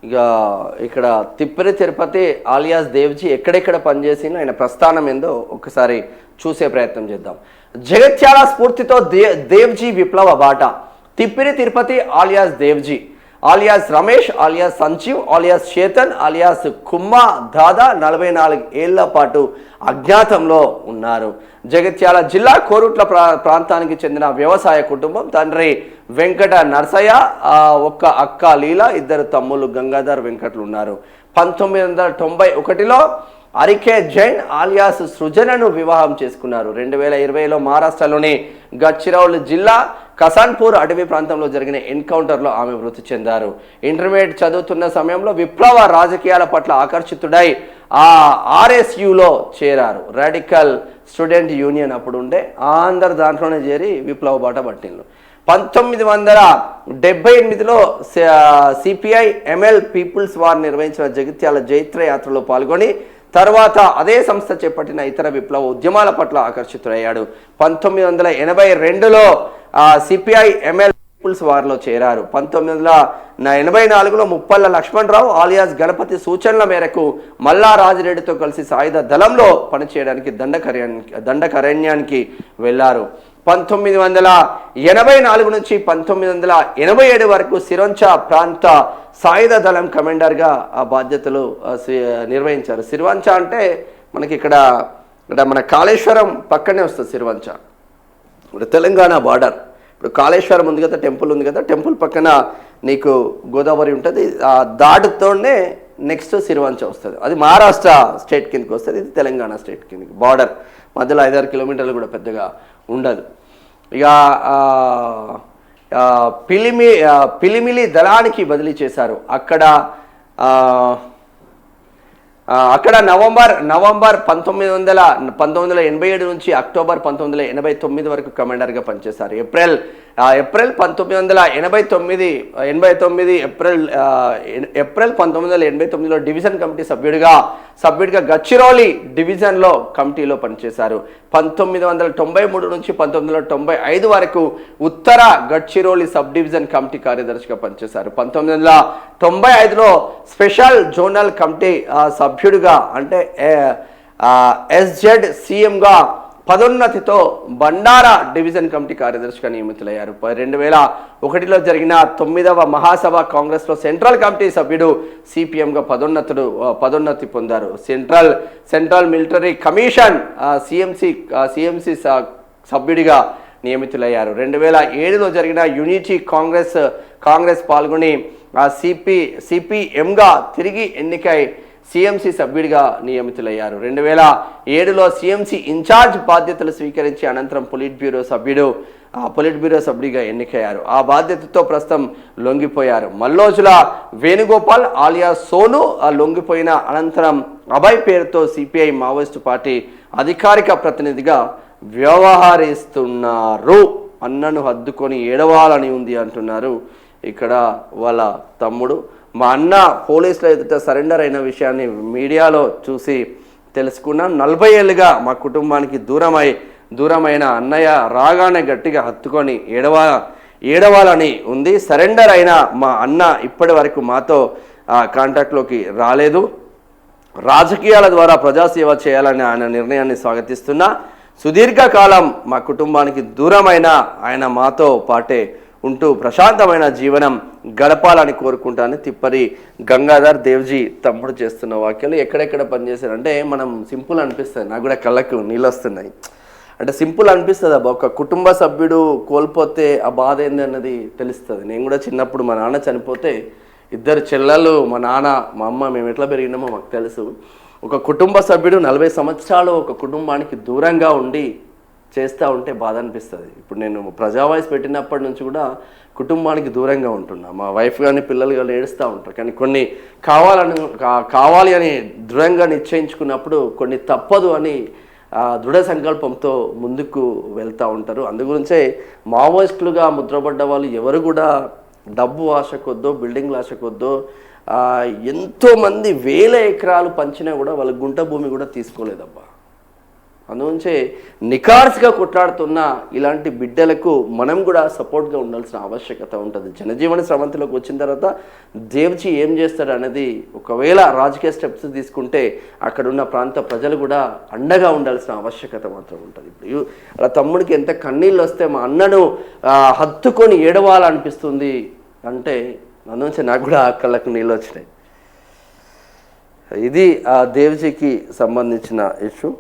ఇక ఇక్కడ తిప్పరి తిరుపతి ఆలియాస్ దేవ్జీ ఎక్కడెక్కడ పనిచేసినో ఆయన ప్రస్థానం ఏందో ఒకసారి చూసే ప్రయత్నం చేద్దాం. జగిత్యాల స్ఫూర్తితో దేవ్జీ విప్లవ బాట. Tippiri Tirupati alias Devji alias Ramesh alias Sanjeev alias Chetan alias Kumma Dada 44 ఏళ్ల పాటు అజ్ఞాతంలో ఉన్నారు. జగిత్యాల జిల్లా కోరుట్ల ప్రాంతానికి చెందిన వ్యవసాయ కుటుంబం. తండ్రి వెంకట నరసయ్య, ఒక్క అక్క లీల, 2 తమ్ముళ్ళు గంగాధర్ వెంకట్లు ఉన్నారు. 1991లో అరికే జైన్ ఆలియాస్ సృజనను వివాహం చేసుకున్నారు. 2020లో మహారాష్ట్రలోని గడ్చిరౌలి జిల్లా కసాన్పూర్ అటవీ ప్రాంతంలో జరిగిన ఎన్కౌంటర్లో ఆమె మృతి చెందారు. ఇంటర్మీడియట్ చదువుతున్న సమయంలో విప్లవ రాజకీయాల పట్ల ఆకర్షితుడై ఆర్ఎస్యులో చేరారు. రాడికల్ స్టూడెంట్ యూనియన్ అప్పుడు ఉండే అందరు దాంట్లోనే చేరి విప్లవ బాట పట్టిండ్రు. 1978లో సిపిఐ ఎంఎల్ పీపుల్స్ వార్ నిర్వహించిన జగిత్యాల జైత్ర యాత్రలో పాల్గొని తర్వాత అదే సంస్థ చేపట్టిన ఇతర విప్లవ ఉద్యమాల పట్ల ఆకర్షితుడయ్యాడు. 1982లో సిపిఐ ఎంఎల్ పీపుల్స్ వార్లో చేరారు. 1984లో ముప్పల్ల లక్ష్మణరావు ఆలియాస్ గణపతి సూచనల మేరకు మల్లా రాజిరెడ్డితో కలిసి సాయుధ దళంలో పనిచేయడానికి దండకరణ్యానికి వెళ్లారు. 1984 నుంచి 1987 వరకు సిరంచ ప్రాంత సాయుధ దళం కమాండర్గా ఆ బాధ్యతలు నిర్వహించారు. సిరివంచ అంటే మనకి ఇక్కడ మన కాళేశ్వరం పక్కనే వస్తుంది. సిరివంచ ఇప్పుడు తెలంగాణ బార్డర్. ఇప్పుడు కాళేశ్వరం ఉంది కదా, టెంపుల్ ఉంది కదా, టెంపుల్ పక్కన నీకు గోదావరి ఉంటుంది. ఆ దాటుతోనే నెక్స్ట్ సిరివంచ వస్తుంది. అది మహారాష్ట్ర స్టేట్ కిందకి వస్తుంది, ఇది తెలంగాణ స్టేట్ కిందకి. బార్డర్ మధ్యలో 5-6 కిలోమీటర్లు కూడా పెద్దగా ఉండదు. ఇక పిలిమిలి దళానికి బదిలీ చేశారు. అక్కడ నవంబర్ 1987 నుంచి అక్టోబర్ 1989 వరకు కమాండర్గా పనిచేశారు. ఏప్రిల్ 1989లో డివిజన్ కమిటీ సభ్యుడిగా గచ్చిరౌలి డివిజన్లో కమిటీలో పనిచేశారు. 1993 నుంచి 1995 వరకు ఉత్తర గచ్చిరౌలి సబ్ డివిజన్ కమిటీ కార్యదర్శిగా పనిచేశారు. 1995లో స్పెషల్ జోనల్ కమిటీ సభ్యుడిగా అంటే ఎస్జెడ్ సీఎంగా పదోన్నతితో బండారా డివిజన్ కమిటీ కార్యదర్శిగా నియమితులయ్యారు. 2001లో జరిగిన 9వ మహాసభ కాంగ్రెస్లో సెంట్రల్ కమిటీ సభ్యుడు సిపిఎంగా పదోన్నతి పొందారు. సెంట్రల్ మిలిటరీ కమిషన్ సిఎంసి సభ్యుడిగా నియమితులయ్యారు. 2007లో జరిగిన యూనిటీ కాంగ్రెస్ పాల్గొని సిపిఎంగా తిరిగి ఎన్నికై సిఎంసి సభ్యుడిగా నియమితులయ్యారు. 2007లో సిఎంసి ఇన్ఛార్జ్ బాధ్యతలు స్వీకరించి అనంతరం పొలిట్ బ్యూరో సభ్యుడిగా ఎన్నికయ్యారు. ఆ బాధ్యతతో ప్రస్తుతం లొంగిపోయారు. మల్లోజుల వేణుగోపాల్ ఆలియాస్ సోను లొంగిపోయిన అనంతరం అభయ్ పేరుతో సిపిఐ మావోయిస్టు పార్టీ అధికారిక ప్రతినిధిగా వ్యవహరిస్తున్నారు. అన్నను హద్దుకొని ఏడవాలని ఉంది అంటున్నారు ఇక్కడ వాళ్ళ తమ్ముడు. మా అన్న పోలీసుల ఎదుట సరెండర్ అయిన విషయాన్ని మీడియాలో చూసి తెలుసుకున్నాం. 40 ఏళ్ళుగా మా కుటుంబానికి దూరమైన అన్నయ్య రాగానే గట్టిగా హత్తుకొని ఏడవాలని ఉంది. సరెండర్ అయిన మా అన్న ఇప్పటి వరకు మాతో కాంటాక్ట్లోకి రాలేదు. రాజకీయాల ద్వారా ప్రజాసేవ చేయాలని ఆయన నిర్ణయాన్ని స్వాగతిస్తున్నా. సుదీర్ఘకాలం మా కుటుంబానికి దూరమైన ఆయన మాతో పాటే ఉంటూ ప్రశాంతమైన జీవనం గడపాలని కోరుకుంటానని తిప్పరి గంగాధర్ దేవ్జీ తమ్ముడు చేస్తున్న వ్యాఖ్యలు. ఎక్కడెక్కడ పనిచేశారంటే మనం సింపుల్ అనిపిస్తుంది, నాకు కూడా కళ్ళకు నీళ్ళు వస్తున్నాయి. అంటే సింపుల్ అనిపిస్తుంది అబ్బా, ఒక కుటుంబ సభ్యుడు కోల్పోతే ఆ బాధ ఏంది అన్నది తెలుస్తుంది. నేను కూడా చిన్నప్పుడు మా నాన్న చనిపోతే 2 చెల్లెలు, మా నాన్న, మా అమ్మ, మేము ఎట్లా పెరిగినామో మాకు తెలుసు. ఒక కుటుంబ సభ్యుడు 40 సంవత్సరాలు ఒక కుటుంబానికి దూరంగా ఉండి చేస్తూ ఉంటే బాధ అనిపిస్తుంది. ఇప్పుడు నేను ప్రజావాయిస్ పెట్టినప్పటి నుంచి కూడా కుటుంబానికి దూరంగా ఉంటున్నా. మా వైఫ్ కానీ పిల్లలు కానీ ఏడుస్తూ ఉంటారు. కానీ కొన్ని కావాలి అని దృఢంగా నిశ్చయించుకున్నప్పుడు కొన్ని తప్పదు అని దృఢ సంకల్పంతో ముందుకు వెళ్తూ ఉంటారు. అందుగురించే మావోయిస్టులుగా ముద్రపడ్డ వాళ్ళు ఎవరు కూడా డబ్బు ఆశ కొద్దో బిల్డింగ్ల ఆశ కొద్దో ఎంతోమంది 1000 ఎకరాలు పంచినా కూడా వాళ్ళ గుంట భూమి కూడా తీసుకోలేదబ్బా. అందుంచే నికార్స్గా కొట్లాడుతున్న ఇలాంటి బిడ్డలకు మనం కూడా సపోర్ట్గా ఉండాల్సిన ఆవశ్యకత ఉంటుంది. జనజీవన స్రవంతిలోకి వచ్చిన తర్వాత దేవ్జీ ఏం చేస్తాడు అనేది, ఒకవేళ రాజకీయ స్టెప్స్ తీసుకుంటే అక్కడున్న ప్రాంత ప్రజలు కూడా అండగా ఉండాల్సిన ఆవశ్యకత మాత్రం ఉంటుంది. ఇప్పుడు అలా తమ్ముడికి ఎంత కన్నీళ్ళు వస్తే మా అన్నను హత్తుకొని ఏడవాలనిపిస్తుంది అంటే అందుంచి నాకు కూడా ఆ కళ్ళకు నీళ్ళు వచ్చినాయి. ఇది ఆ దేవ్జీకి సంబంధించిన ఇష్యూ.